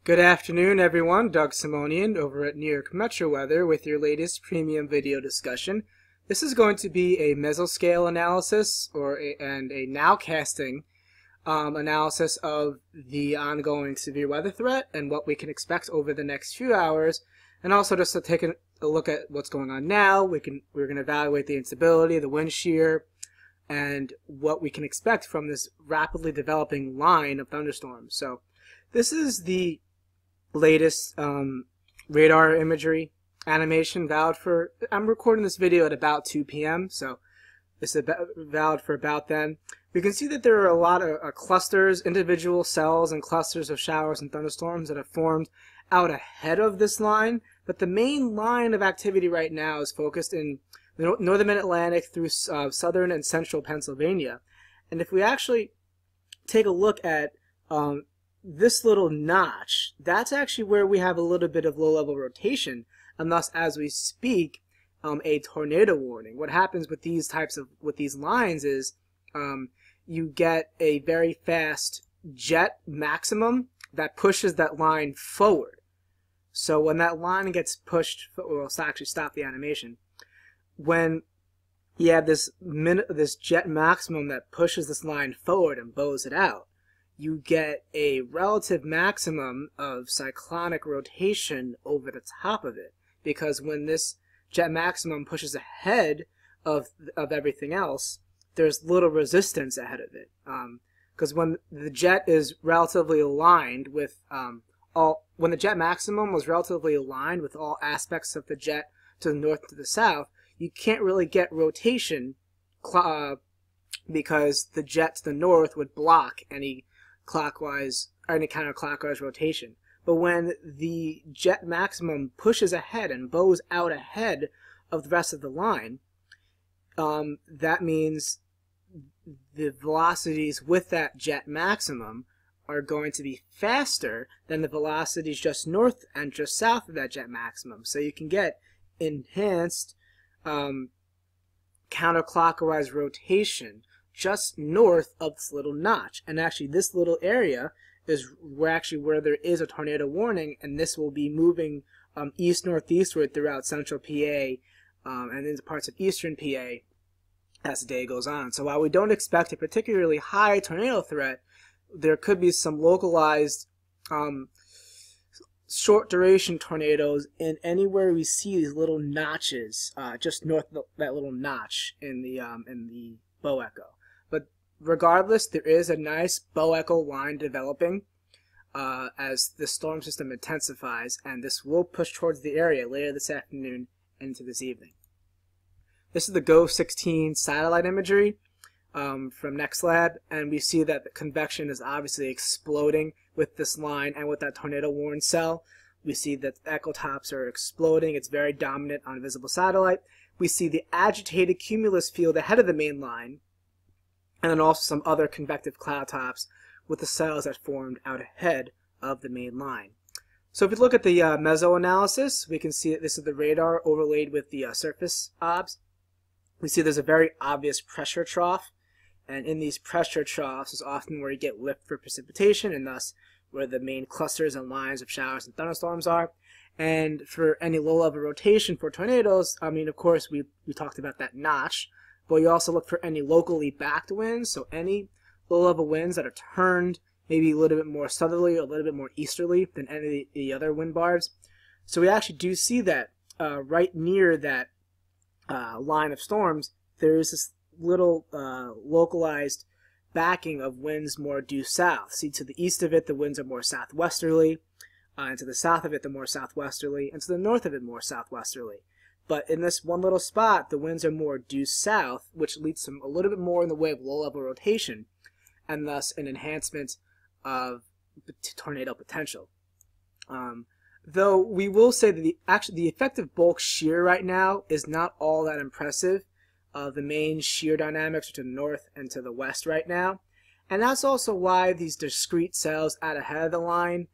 Good afternoon, everyone. Doug Simonian over at New York Metro Weather with your latest premium video discussion. This is going to be a mesoscale analysis and a nowcasting analysis of the ongoing severe weather threat and what we can expect over the next few hours, and also just to take a look at what's going on now. We're going to evaluate the instability, the wind shear, and what we can expect from this rapidly developing line of thunderstorms. So this is the latest radar imagery animation valid for, I'm recording this video at about 2 p.m. so this is valid for about then. We can see that there are a lot of clusters, individual cells and clusters of showers and thunderstorms that have formed out ahead of this line, but the main line of activity right now is focused in the northern Mid-Atlantic through southern and central Pennsylvania. And if we actually take a look at this little notch, that's actually where we have a little bit of low-level rotation, and thus, as we speak, a tornado warning. What happens with these lines is you get a very fast jet maximum that pushes that line forward. So when that line gets pushed, we'll actually stop the animation. When you have this jet maximum that pushes this line forward and bows it out, you get a relative maximum of cyclonic rotation over the top of it, because when this jet maximum pushes ahead of everything else, there's little resistance ahead of it. Because when the jet is relatively aligned with when the jet maximum was relatively aligned with all aspects of the jet to the north and to the south, you can't really get rotation because the jet to the north would block any clockwise or any counterclockwise rotation. But when the jet maximum pushes ahead and bows out ahead of the rest of the line, that means the velocities with that jet maximum are going to be faster than the velocities just north and just south of that jet maximum. So you can get enhanced counterclockwise rotation just north of this little notch. And actually this little area is where there is a tornado warning, and this will be moving east-northeastward throughout central PA and into parts of eastern PA as the day goes on. So while we don't expect a particularly high tornado threat, there could be some localized short-duration tornadoes in anywhere we see these little notches just north of that little notch in the bow echo. But regardless, there is a nice bow echo line developing as the storm system intensifies, and this will push towards the area later this afternoon and into this evening. This is the GO-16 satellite imagery from NextLab, and we see that the convection is obviously exploding with this line and with that tornado warn cell. We see that the echo tops are exploding. It's very dominant on visible satellite. We see the agitated cumulus field ahead of the main line, and then also some other convective cloud tops with the cells that formed out ahead of the main line. So if we look at the meso-analysis, we can see that this is the radar overlaid with the surface obs. We see there's a very obvious pressure trough, and in these pressure troughs is often where you get lift for precipitation, and thus where the main clusters and lines of showers and thunderstorms are. And for any low-level rotation for tornadoes, I mean, of course, we talked about that notch, but you also look for any locally backed winds, so any low-level winds that are turned maybe a little bit more southerly or a little bit more easterly than any of the other wind bars. So we actually do see that right near that line of storms, there is this little localized backing of winds more due south. See, to the east of it, the winds are more southwesterly, and to the south of it, they're more southwesterly, and to the north of it, more southwesterly. But in this one little spot, the winds are more due south, which leads to a little bit more in the way of low-level rotation, and thus an enhancement of tornado potential. Though we will say that the effective bulk shear right now is not all that impressive. The main shear dynamics are to the north and to the west right now, and that's also why these discrete cells out ahead of the line,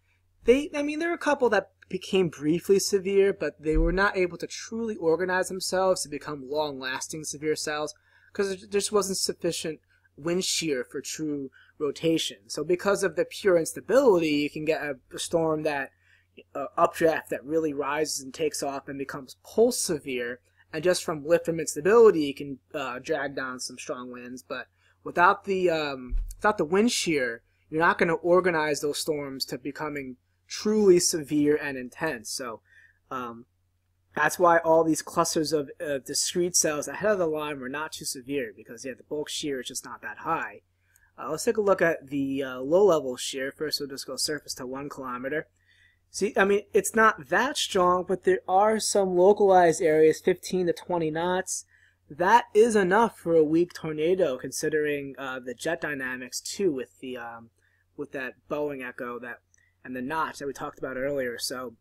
there are a couple that became briefly severe, but they were not able to truly organize themselves to become long-lasting severe cells because there just wasn't sufficient wind shear for true rotation. So because of the pure instability, you can get a storm that updraft that really rises and takes off and becomes pulse severe, and just from lift from instability you can drag down some strong winds. But without the wind shear, you're not going to organize those storms to becoming truly severe and intense. So that's why all these clusters of discrete cells ahead of the line were not too severe, because the bulk shear is just not that high. Let's take a look at the low-level shear. First, we'll just go surface to 1 kilometer. See, I mean, it's not that strong, but there are some localized areas, 15 to 20 knots. That is enough for a weak tornado, considering the jet dynamics too, with that Boeing echo and the notch that we talked about earlier. So,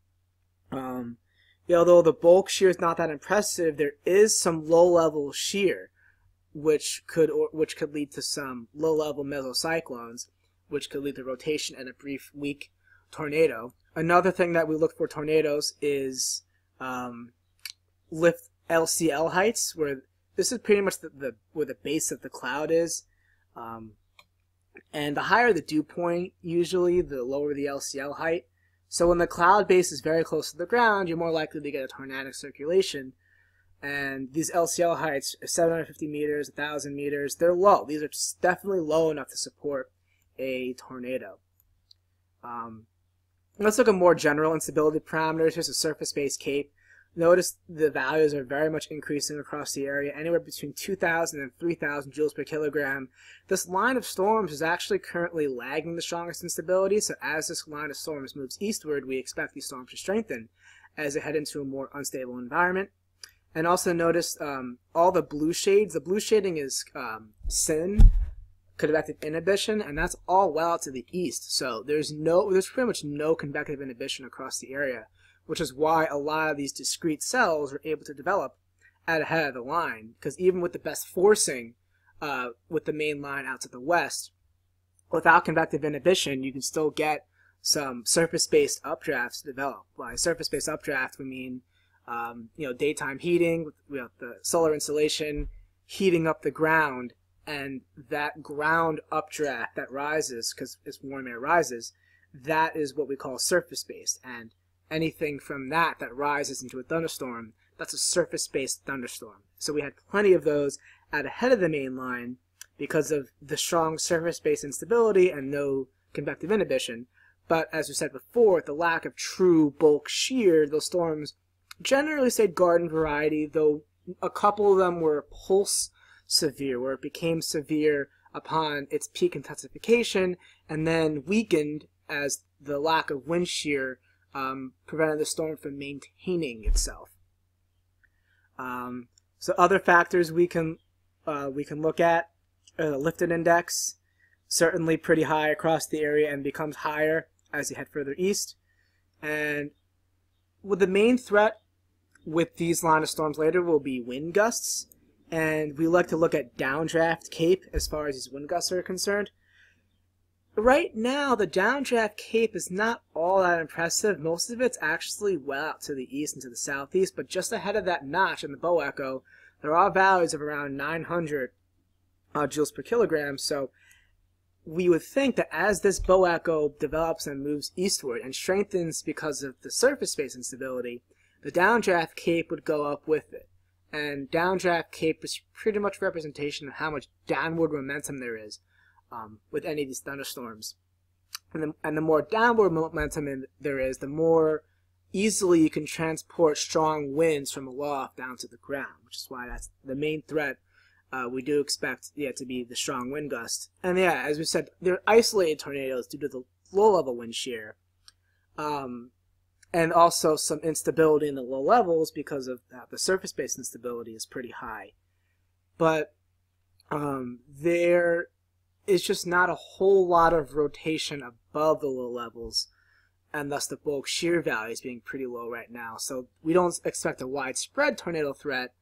although the bulk shear is not that impressive, there is some low-level shear, which could lead to some low-level mesocyclones, which could lead to rotation and a brief weak tornado. Another thing that we look for tornadoes is lift LCL heights, where this is pretty much where the base of the cloud is. And the higher the dew point, usually, the lower the LCL height. So when the cloud base is very close to the ground, you're more likely to get a tornadic circulation. And these LCL heights, 750 meters, 1,000 meters, they're low. These are definitely low enough to support a tornado. Let's look at more general instability parameters. Here's a surface-based cape. Notice the values are very much increasing across the area, anywhere between 2,000 and 3,000 joules per kilogram. This line of storms is actually currently lagging the strongest instability, so as this line of storms moves eastward, we expect these storms to strengthen as they head into a more unstable environment. And also notice all the blue shades. The blue shading is SIN, convective inhibition, and that's all well out to the east. So there's pretty much no convective inhibition across the area, which is why a lot of these discrete cells are able to develop at ahead of the line. Because even with the best forcing with the main line out to the west, without convective inhibition, you can still get some surface-based updrafts develop. By surface-based updraft, we mean daytime heating with the solar insolation heating up the ground, and that ground updraft that rises because as warm air rises, that is what we call surface-based. And anything from that rises into a thunderstorm, that's a surface-based thunderstorm. So we had plenty of those out ahead of the main line because of the strong surface-based instability and no convective inhibition. But as we said before, with the lack of true bulk shear, those storms generally stayed garden variety, though a couple of them were pulse severe, where it became severe upon its peak intensification and then weakened as the lack of wind shear prevented the storm from maintaining itself. So other factors we can look at the lifted index, certainly pretty high across the area and becomes higher as you head further east. And with the main threat with these line of storms later will be wind gusts, and we like to look at downdraft cape as far as these wind gusts are concerned. Right now, the downdraft cape is not all that impressive. Most of it's actually well out to the east and to the southeast, but just ahead of that notch in the bow echo, there are values of around 900 joules per kilogram. So we would think that as this bow echo develops and moves eastward and strengthens because of the surface space instability, the downdraft cape would go up with it. And downdraft cape is pretty much representation of how much downward momentum there is with any of these thunderstorms. And the more downward momentum there is, the more easily you can transport strong winds from aloft down to the ground, which is why that's the main threat. We do expect to be the strong wind gust. And yeah, as we said, they're isolated tornadoes due to the low-level wind shear. And also some instability in the low levels because of the surface-based instability is pretty high. But there is just not a whole lot of rotation above the low levels, and thus the bulk shear values being pretty low right now. So we don't expect a widespread tornado threat,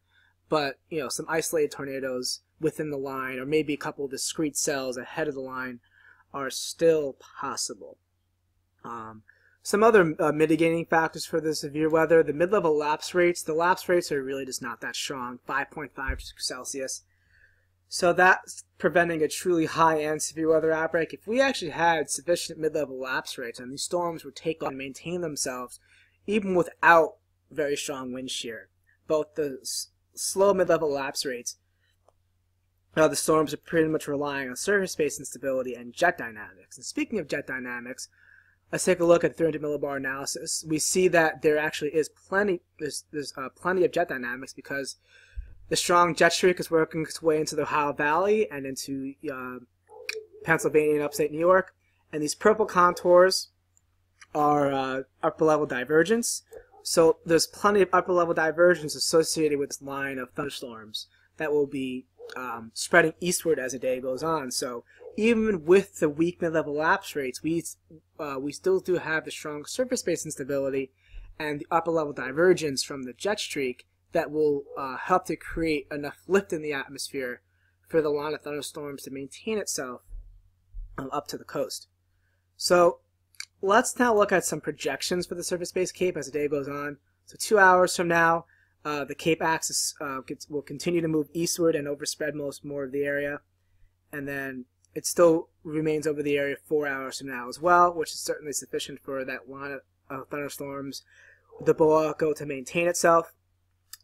but some isolated tornadoes within the line, or maybe a couple of discrete cells ahead of the line, are still possible. Some other mitigating factors for the severe weather, the mid-level lapse rates. The lapse rates are really just not that strong, 5.5 Celsius. So that's preventing a truly high-end severe weather outbreak. If we actually had sufficient mid-level lapse rates and these storms would take on and maintain themselves even without very strong wind shear, both the slow mid-level lapse rates, the storms are pretty much relying on surface-based instability and jet dynamics. And speaking of jet dynamics, let's take a look at 300 millibar analysis. We see that there actually is plenty of jet dynamics because the strong jet streak is working its way into the Ohio Valley and into Pennsylvania and upstate New York. And these purple contours are upper level divergence. So there's plenty of upper level divergence associated with this line of thunderstorms that will be spreading eastward as the day goes on. So even with the weak mid-level lapse rates, we still do have the strong surface-based instability and the upper level divergence from the jet streak that will help to create enough lift in the atmosphere for the line of thunderstorms to maintain itself up to the coast. So let's now look at some projections for the surface-based Cape as the day goes on. So 2 hours from now, the Cape axis will continue to move eastward and overspread more of the area. And then it still remains over the area 4 hours from now as well, which is certainly sufficient for that line of thunderstorms, the boa echo, to maintain itself.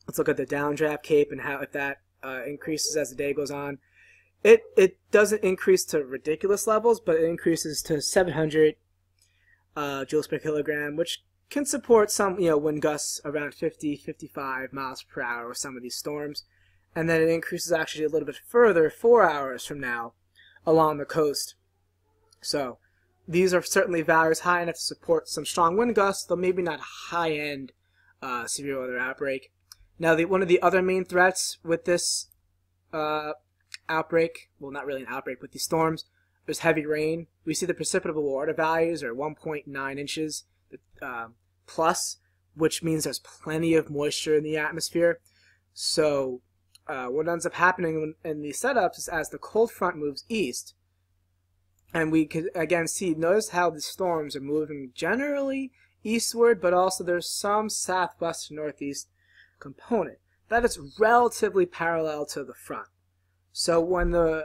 Let's look at the downdraft Cape and how if that increases as the day goes on. It doesn't increase to ridiculous levels, but it increases to 700 joules per kilogram, which can support some wind gusts around 50, 55 miles per hour with some of these storms. And then it increases actually a little bit further 4 hours from now along the coast. So these are certainly values high enough to support some strong wind gusts, though maybe not high-end severe weather outbreak. Now, one of the other main threats with this outbreak, well, not really an outbreak, but these storms, there's heavy rain. We see the precipitable water values are 1.9 inches plus, which means there's plenty of moisture in the atmosphere. So what ends up happening in these setups is as the cold front moves east, and we could again notice how the storms are moving generally eastward, but also there's some southwest to northeast component that is relatively parallel to the front. So when the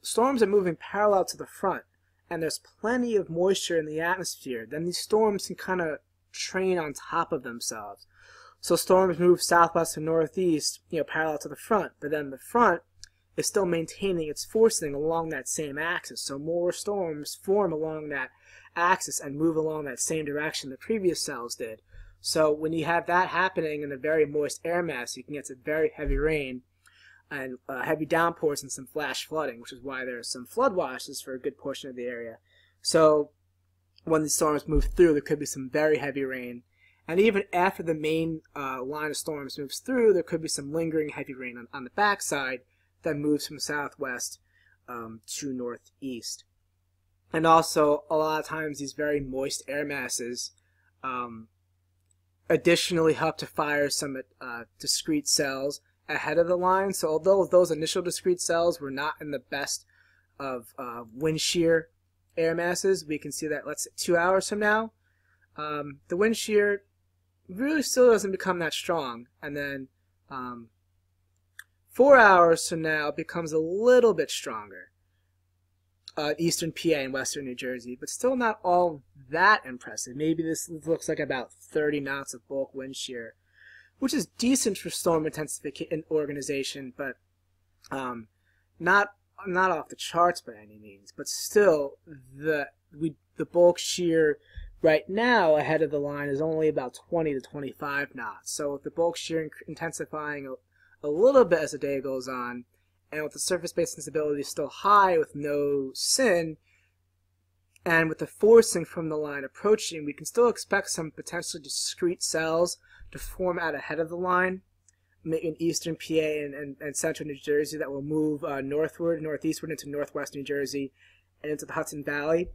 storms are moving parallel to the front and there's plenty of moisture in the atmosphere, then these storms can kind of train on top of themselves. So storms move southwest to northeast, parallel to the front, but then the front is still maintaining its forcing along that same axis. So more storms form along that axis and move along that same direction the previous cells did. So when you have that happening in a very moist air mass, you can get some very heavy rain and heavy downpours and some flash flooding, which is why there's some flood washes for a good portion of the area. So when the storms move through, there could be some very heavy rain. And even after the main line of storms moves through, there could be some lingering heavy rain on the backside that moves from southwest to northeast. And also, a lot of times, these very moist air masses additionally help to fire some discrete cells ahead of the line. So although those initial discrete cells were not in the best of wind shear air masses, we can see that, let's say 2 hours from now, the wind shear really still doesn't become that strong. And then 4 hours from now, it becomes a little bit stronger. Eastern PA and western New Jersey, but still not all that impressive. Maybe this looks like about 30 knots of bulk wind shear, which is decent for storm intensification organization, but not off the charts by any means. But still, the bulk shear right now ahead of the line is only about 20 to 25 knots. So with the bulk shear intensifying a little bit as the day goes on, and with the surface-based instability still high with no sin, and with the forcing from the line approaching, we can still expect some potentially discrete cells to form out ahead of the line in eastern PA and central New Jersey that will move northeastward into northwest New Jersey and into the Hudson Valley.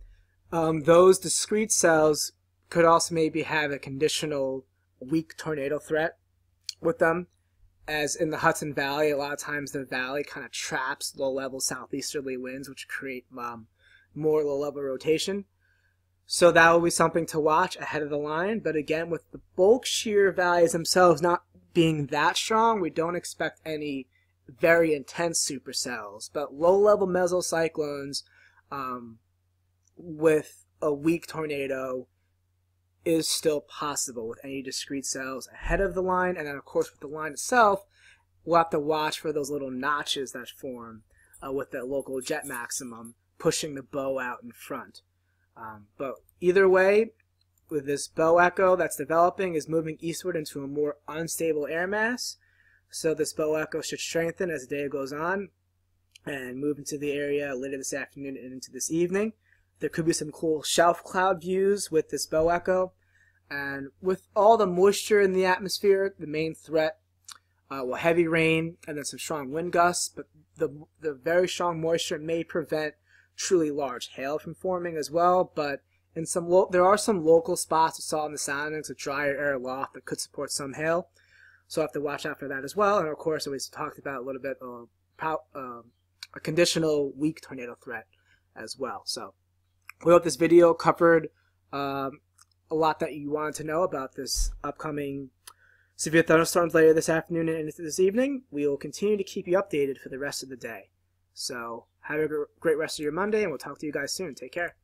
Those discrete cells could also maybe have a conditional weak tornado threat with them. As in the Hudson Valley, a lot of times the valley kind of traps low-level southeasterly winds, which create more low-level rotation. So that will be something to watch ahead of the line. But again, with the bulk shear values themselves not being that strong, we don't expect any very intense supercells, but low-level mesocyclones with a weak tornado is still possible with any discrete cells ahead of the line. And then, of course, with the line itself, we'll have to watch for those little notches that form with that local jet maximum pushing the bow out in front. But either way, with this bow echo that's developing is moving eastward into a more unstable air mass. So this bow echo should strengthen as the day goes on and move into the area later this afternoon and into this evening. There could be some cool shelf cloud views with this bow echo. And with all the moisture in the atmosphere, the main threat, well, heavy rain and then some strong wind gusts, but the very strong moisture may prevent truly large hail from forming as well. But in there are some local spots we saw in the soundings of drier air aloft that could support some hail. So I have to watch out for that as well. And of course, we talked about a little bit a conditional weak tornado threat as well. So we hope this video covered a lot that you wanted to know about this upcoming severe thunderstorms later this afternoon and into this evening. We will continue to keep you updated for the rest of the day. So have a great rest of your Monday, and we'll talk to you guys soon. Take care.